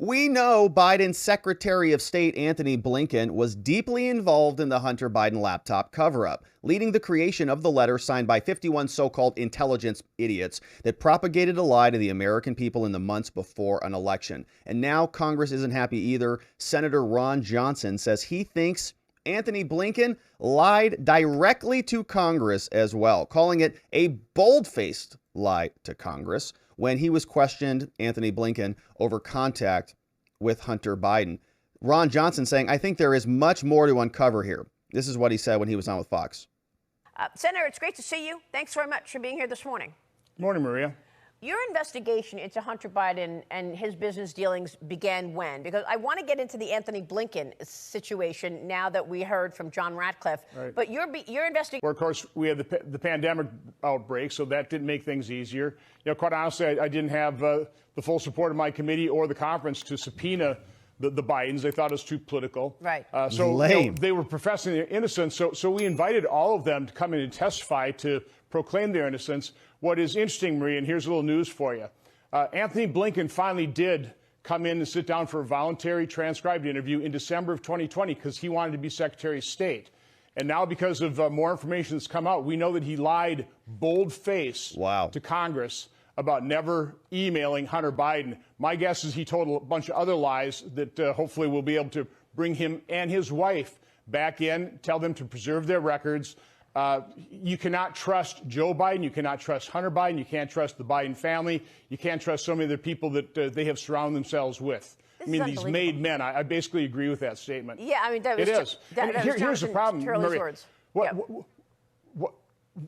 We know Biden's Secretary of State, Antony Blinken, was deeply involved in the Hunter Biden laptop cover-up, leading the creation of the letter signed by 51 so-called intelligence idiots that propagated a lie to the American people in the months before an election. And now Congress isn't happy either. Senator Ron Johnson says he thinks Antony Blinken lied directly to Congress as well, calling it a bold-faced lie to Congress when he was questioned, Antony Blinken, over contact with Hunter Biden. Ron Johnson saying, I think there is much more to uncover here. This is what he said when he was on with Fox. Senator, it's great to see you. Thanks very much for being here this morning. Morning, Maria. Your investigation into Hunter Biden and his business dealings began when? Because I want to get into the Antony Blinken situation now that we heard from John Ratcliffe. Right. But your investigation. Well, of course, we had the pandemic outbreak, so that didn't make things easier. You know, quite honestly, I didn't have the full support of my committee or the conference to subpoena the Bidens. They thought it was too political. Right. So you know, they were professing their innocence. So we invited all of them to come in and testify to proclaim their innocence. What is interesting, Maria, and here's a little news for you. Antony Blinken finally did come in and sit down for a voluntary transcribed interview in December of 2020 because he wanted to be Secretary of State. And now because of more information that's come out, we know that he lied bold-faced to Congress about never emailing Hunter Biden. My guess is he told a bunch of other lies that hopefully we'll be able to bring him and his wife back in, tell them to preserve their records. You cannot trust Joe Biden. You cannot trust Hunter Biden. You can't trust the Biden family. You can't trust so many of the people that they have surrounded themselves with. I mean, these made men. I basically agree with that statement. Yeah, I mean, that was it is. Here's the problem, Maria. Words.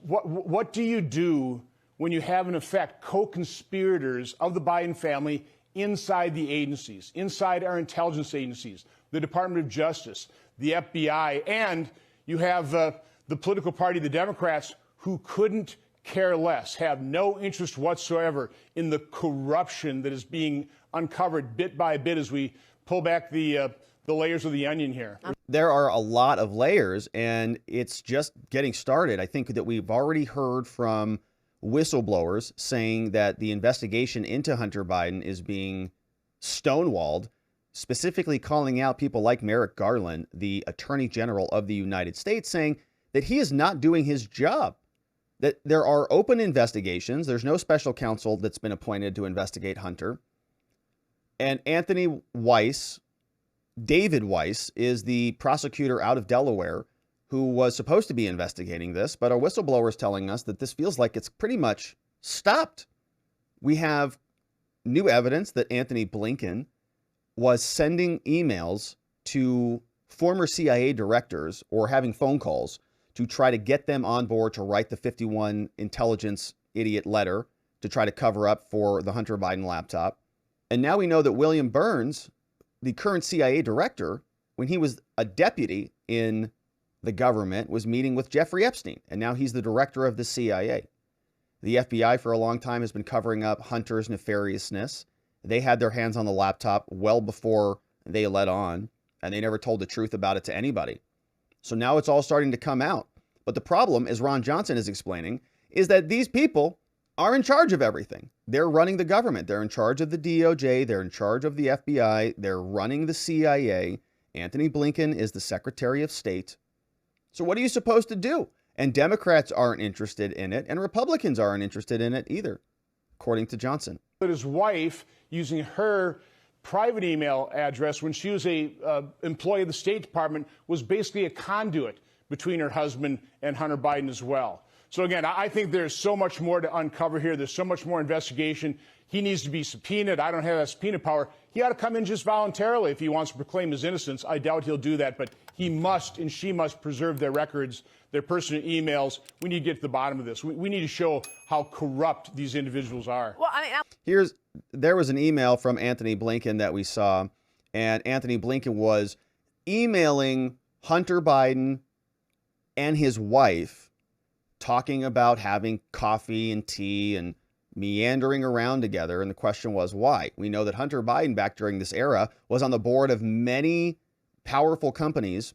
What do you do when you have, in effect, co-conspirators of the Biden family inside the agencies, inside our intelligence agencies, the Department of Justice, the FBI, and you have the political party, the Democrats, who couldn't care less, have no interest whatsoever in the corruption that is being uncovered bit by bit as we pull back the layers of the onion here. There are a lot of layers, and it's just getting started. I think that we've already heard from whistleblowers saying that the investigation into Hunter Biden is being stonewalled, specifically calling out people like Merrick Garland, the Attorney General of the United States, saying that he is not doing his job, that there are open investigations. There's no special counsel that's been appointed to investigate Hunter. And Anthony Weiss, David Weiss, is the prosecutor out of Delaware who was supposed to be investigating this, but our whistleblower is telling us that this feels like it's pretty much stopped. We have new evidence that Antony Blinken was sending emails to former CIA directors or having phone calls to try to get them on board to write the 51 intelligence idiot letter to try to cover up for the Hunter Biden laptop. And now we know that William Burns, the current CIA director, when he was a deputy in the government, was meeting with Jeffrey Epstein, and now he's the director of the CIA. The FBI for a long time has been covering up Hunter's nefariousness. They had their hands on the laptop well before they let on, and they never told the truth about it to anybody. So now it's all starting to come out. But the problem, as Ron Johnson is explaining, is that these people are in charge of everything. They're running the government. They're in charge of the DOJ. They're in charge of the FBI. They're running the CIA. Antony Blinken is the Secretary of State. So what are you supposed to do? And Democrats aren't interested in it, and Republicans aren't interested in it either, according to Johnson. But his wife, using her private email address when she was a employee of the State Department, was basically a conduit between her husband and Hunter Biden as well. So again, I think there's so much more to uncover here. There's so much more investigation. He needs to be subpoenaed. I don't have that subpoena power. He ought to come in just voluntarily if he wants to proclaim his innocence. I doubt he'll do that, but he must and she must preserve their records, their personal emails. We need to get to the bottom of this. We need to show how corrupt these individuals are. Well, I mean, there was an email from Antony Blinken that we saw, and Antony Blinken was emailing Hunter Biden and his wife, talking about having coffee and tea and meandering around together. And the question was, why? We know that Hunter Biden, back during this era, was on the board of many powerful companies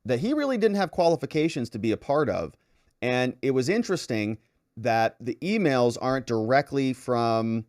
that he really didn't have qualifications to be a part of. And it was interesting that the emails aren't directly from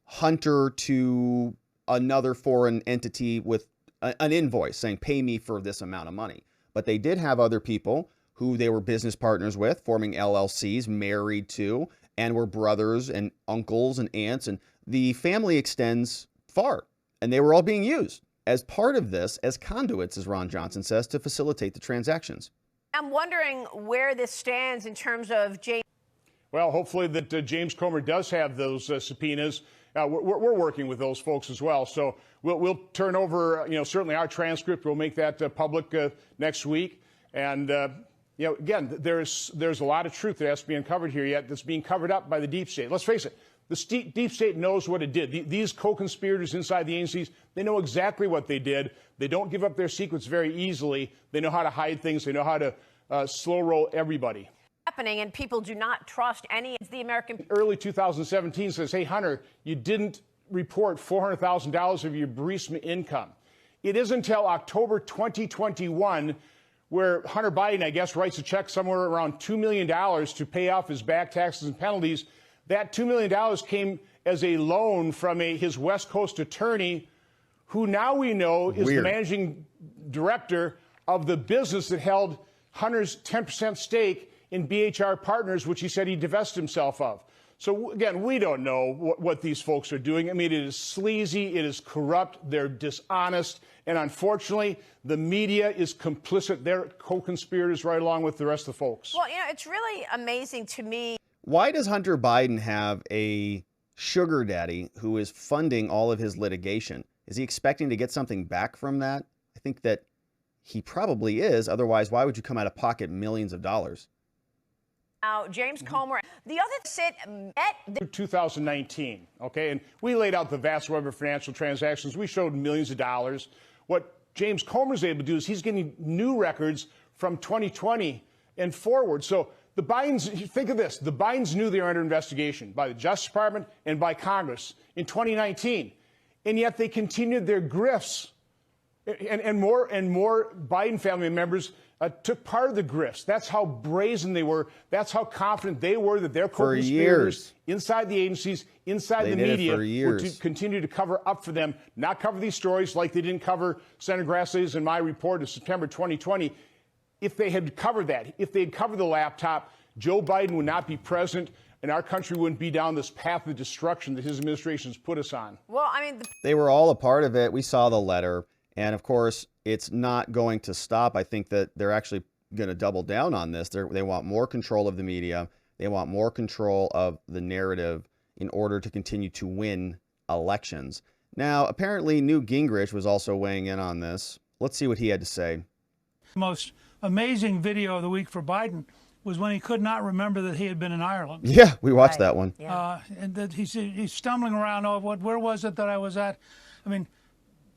Hunter to another foreign entity with an invoice saying, pay me for this amount of money. But they did have other people who they were business partners with, forming LLCs, married to, and were brothers and uncles and aunts. And the family extends far. And they were all being used as part of this, as conduits, as Ron Johnson says, to facilitate the transactions. I'm wondering where this stands in terms of James. Well, hopefully that James Comer does have those subpoenas. We're working with those folks as well. So we'll turn over, certainly our transcript. We'll make that public next week. And, again, there's a lot of truth that has to be uncovered here yet that's being covered up by the deep state. Let's face it. The deep state knows what it did. These co-conspirators inside the agencies, they know exactly what they did. They don't give up their secrets very easily. They know how to hide things. They know how to slow roll everybody. Happening, and people do not trust any of the American. Early 2017 says, hey, Hunter, you didn't report $400,000 of your Burisma income. It isn't until October 2021 where Hunter Biden, I guess, writes a check somewhere around $2 million to pay off his back taxes and penalties. That $2 million came as a loan from his West Coast attorney, who now we know is the managing director of the business that held Hunter's 10% stake in BHR Partners, which he said he divested himself of. So, again, we don't know what these folks are doing. I mean, it is sleazy, it is corrupt, they're dishonest, and unfortunately, the media is complicit. They're co-conspirators right along with the rest of the folks. Well, it's really amazing to me. Why does Hunter Biden have a sugar daddy who is funding all of his litigation? Is he expecting to get something back from that? I think that he probably is. Otherwise, why would you come out of pocket millions of dollars? Now, James Comer, the other sit met 2019, okay? And we laid out the vast web of financial transactions. We showed millions of dollars. What James Comer's able to do is he's getting new records from 2020 and forward. So the Bidens, think of this, the Bidens knew they were under investigation by the Justice Department and by Congress in 2019, and yet they continued their grifts. And more Biden family members took part of the grifts. That's how brazen they were. That's how confident they were that their co-conspirators inside the agencies, inside the media, would to continue to cover up for them, not cover these stories like they didn't cover Senator Grassley's and my report of September 2020. If they had covered that, if they had covered the laptop, Joe Biden would not be president, and our country wouldn't be down this path of destruction that his administration has put us on. Well, I mean, they were all a part of it. We saw the letter. And of course, it's not going to stop. I think that they're actually going to double down on this. They want more control of the media. They want more control of the narrative in order to continue to win elections. Now, apparently, Newt Gingrich was also weighing in on this. Let's see what he had to say. The most amazing video of the week for Biden was when he could not remember that he had been in Ireland. Yeah, we watched that one. Yeah. And that he's stumbling around. Oh, where was it that I was at? I mean,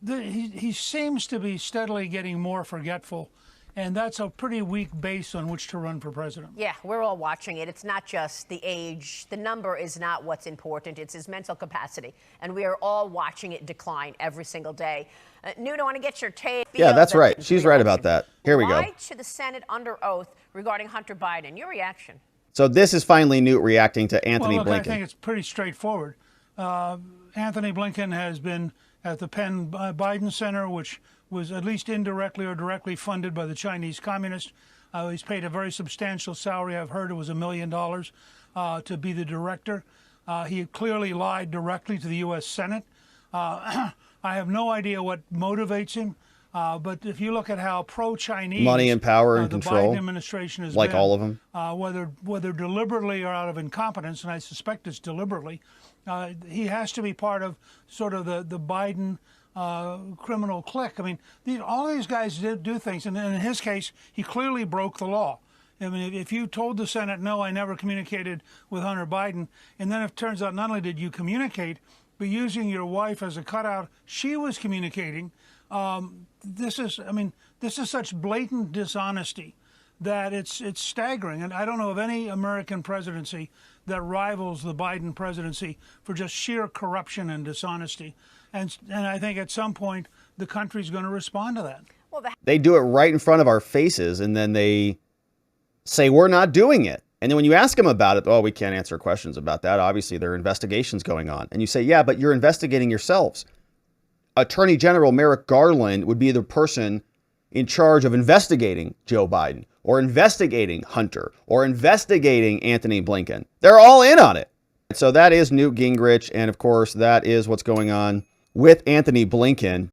he seems to be steadily getting more forgetful, and that's a pretty weak base on which to run for president. Yeah, we're all watching it. It's not just the age. The number is not what's important. It's his mental capacity, and we are all watching it decline every single day. Newt, I want to get your take. Yeah, that's right. She's right about that. Here we go. Why to the Senate under oath regarding Hunter Biden? Your reaction? So this is finally Newt reacting to Antony Blinken. I Blinken. think it's pretty straightforward. Anthony Blinken has been at the Penn Biden Center, which was at least indirectly or directly funded by the Chinese communists. He's paid a very substantial salary. I've heard it was $1 million to be the director. He clearly lied directly to the U.S. Senate. I have no idea what motivates him, but if you look at how pro-Chinese money and power and the control, Biden administration has like been, all of them, whether deliberately or out of incompetence, and I suspect it's deliberately, he has to be part of sort of the Biden criminal clique. I mean, all these guys do things, and in his case, he clearly broke the law. I mean, if you told the Senate, no, I never communicated with Hunter Biden, and then it turns out not only did you communicate, but using your wife as a cutout, she was communicating. This is such blatant dishonesty that it's staggering. And I don't know of any American presidency that rivals the Biden presidency for just sheer corruption and dishonesty. And I think at some point the country's going to respond to that. Well, they do it right in front of our faces, and then they say we're not doing it. And then when you ask them about it, oh, we can't answer questions about that. Obviously, there are investigations going on. And you say, yeah, but you're investigating yourselves. Attorney General Merrick Garland would be the person in charge of investigating Joe Biden or investigating Hunter or investigating Antony Blinken. They're all in on it. So that is Newt Gingrich. And of course, that is what's going on with Antony Blinken.